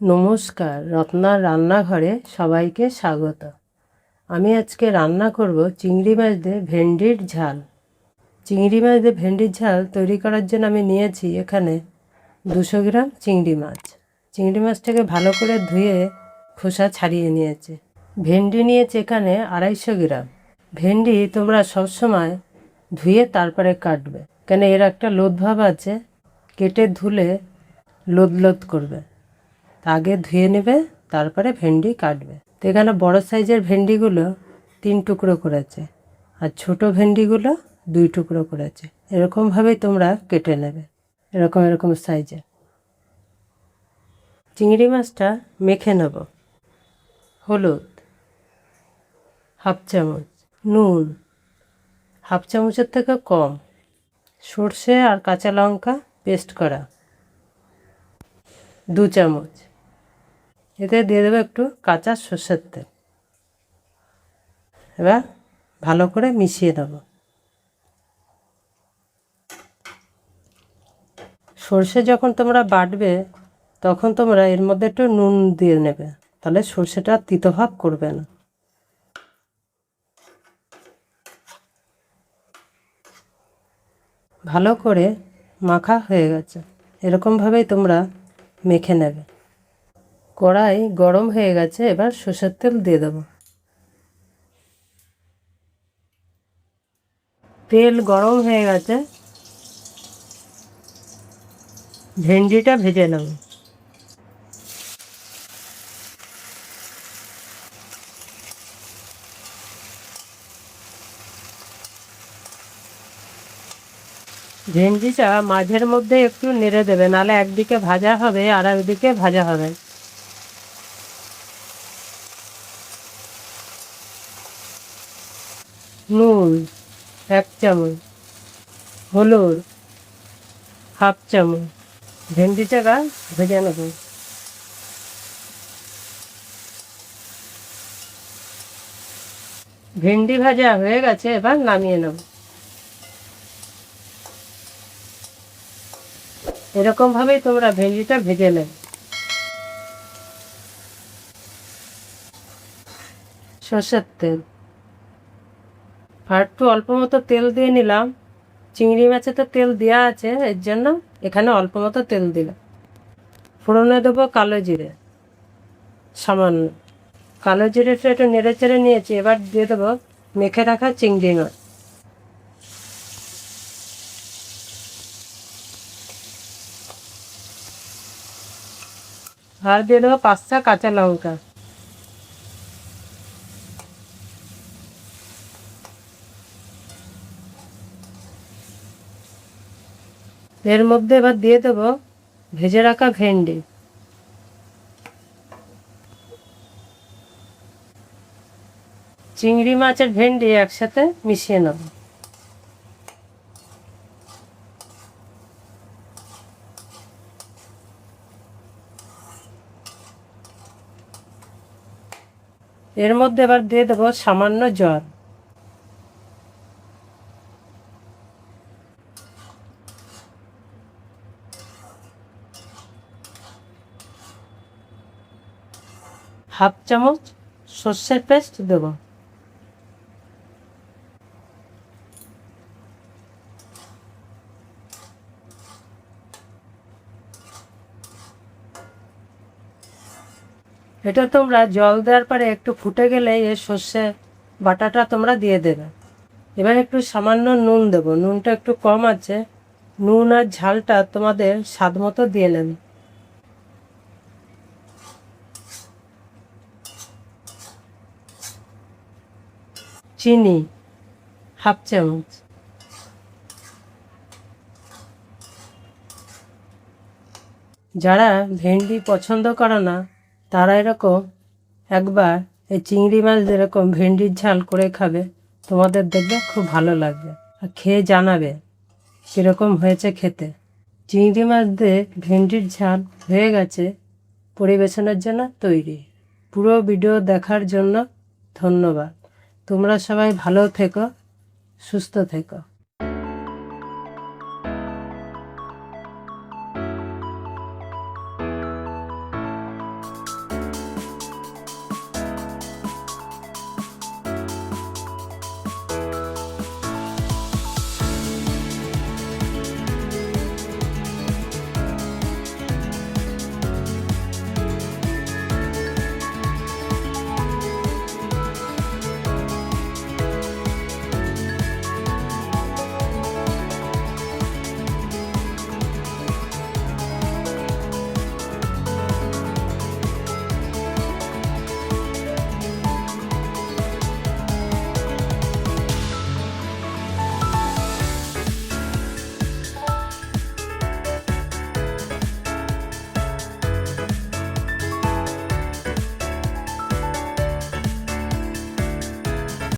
নমস্কার, রত্নার রান্নাঘরে সবাইকে স্বাগত। আমি আজকে রান্না করব চিংড়ি মাছ দিয়ে ভেন্ডির ঝাল। চিংড়ি মাছ দিয়ে ভেন্ডির ঝাল তৈরি করার জন্য আমি নিয়েছি এখানে 200 গ্রাম চিংড়ি মাছ। চিংড়ি মাছটাকে ভালো করে ধুয়ে খোসা ছাড়িয়ে নিয়েছি। ভেন্ডি নিয়েছি এখানে 250 গ্রাম। ভেন্ডি তোমরা সবসময় ধুয়ে তারপরে কাটবে, কেন এর একটা লোদ ভাব আছে, কেটে ধুলে লোদ লোদ করবে। আগে ধুয়ে নেবে, তারপরে ভেন্ডি কাটবে। তো এখানে বড় সাইজের ভেন্ডিগুলো 3 টুকরো করেছে, আর ছোট ভেন্ডিগুলো 2 টুকরো করেছে। এরকমভাবেই তোমরা কেটে নেবে, এরকম সাইজের। চিংড়ি মাছটা মেখে নেব। হলুদ হাফ চামচ, নুন হাফ চামচের থেকে কম, সর্ষে আর কাঁচা লঙ্কা পেস্ট করা 2 চামচ। এতে দিয়ে দেবো একটু কাঁচা সর্ষের তেল। এবার ভালো করে মিশিয়ে দেবো। সর্ষে যখন তোমরা বাটবে তখন তোমরা এর মধ্যে একটু নুন দিয়ে নেবে, তাহলে সর্ষেটা তিতভাব করবে না। ভালো করে মাখা হয়ে গেছে, এরকমভাবেই তোমরা মেখে নেবে। কড়াই গরম হয়ে গেছে, এবার সর্ষের তেল দিয়ে দেবো। তেল গরম হয়ে গেছে, ভেন্ডিটা ভেজে নেব। ভেন্ডিটা মাঝের মধ্যে একটু নেড়ে দেবে, নাহলে একদিকে ভাজা হবে আর একদিকে ভাজা হবে। নুন 1 চামচ, হলুদ হাফ চামচ। ভেন্ডিটা ভেজে নেব। ভেন্ডি ভাজা হয়ে গেছে, এবার নামিয়ে নেব। এরকমভাবেই তোমরা ভেন্ডিটা ভেজে নেবে। সর্ষের তেল আর একটু অল্প মতো তেল দিয়ে নিলাম। চিংড়ি মাছে তো তেল দেওয়া আছে, এর জন্য এখানে অল্প মতো তেল দিলাম। ফোড়নে দেবো কালো জিরে সামান্য। কালো জিরেটা একটু নেড়ে চেড়ে নিয়েছি, এবার দিয়ে দেবো মেখে রাখা চিংড়ি মাছ। আর দিয়ে দেবো 5টা কাঁচা লঙ্কা। এর মধ্যে এবার দিয়ে দেবো ভেজে রাখা ভেন্ডি। চিংড়ি মাছের ভেন্ডি একসাথে মিশিয়ে নেব। এর মধ্যে এবার দিয়ে দেবো সামান্য জল। হাফ চামচ সর্ষের পেস্ট দেবো। এটা তোমরা জল দেওয়ার পরে একটু ফুটে গেলে এই সর্ষে বাটাটা তোমরা দিয়ে দেবে। এবার একটু সামান্য নুন দেবো, নুনটা একটু কম আছে। নুন আর ঝালটা তোমাদের স্বাদ মতো দিয়ে নেবে। চিনি হাফ চামচ। যারা ভেন্ডি পছন্দ করে না তারা এরকম একবার এই চিংড়ি মাছ এরকম ভেন্ডির ঝাল করে খাবে, তোমাদের দেখবে খুব ভালো লাগবে। আর খেয়ে জানাবে কীরকম হয়েছে খেতে। চিংড়ি মাছ দিয়ে ভেন্ডির ঝাল হয়ে গেছে, পরিবেশনের জন্য তৈরি। পুরো ভিডিও দেখার জন্য ধন্যবাদ। তোমরা সবাই ভালো থেকো, সুস্থ থেকো।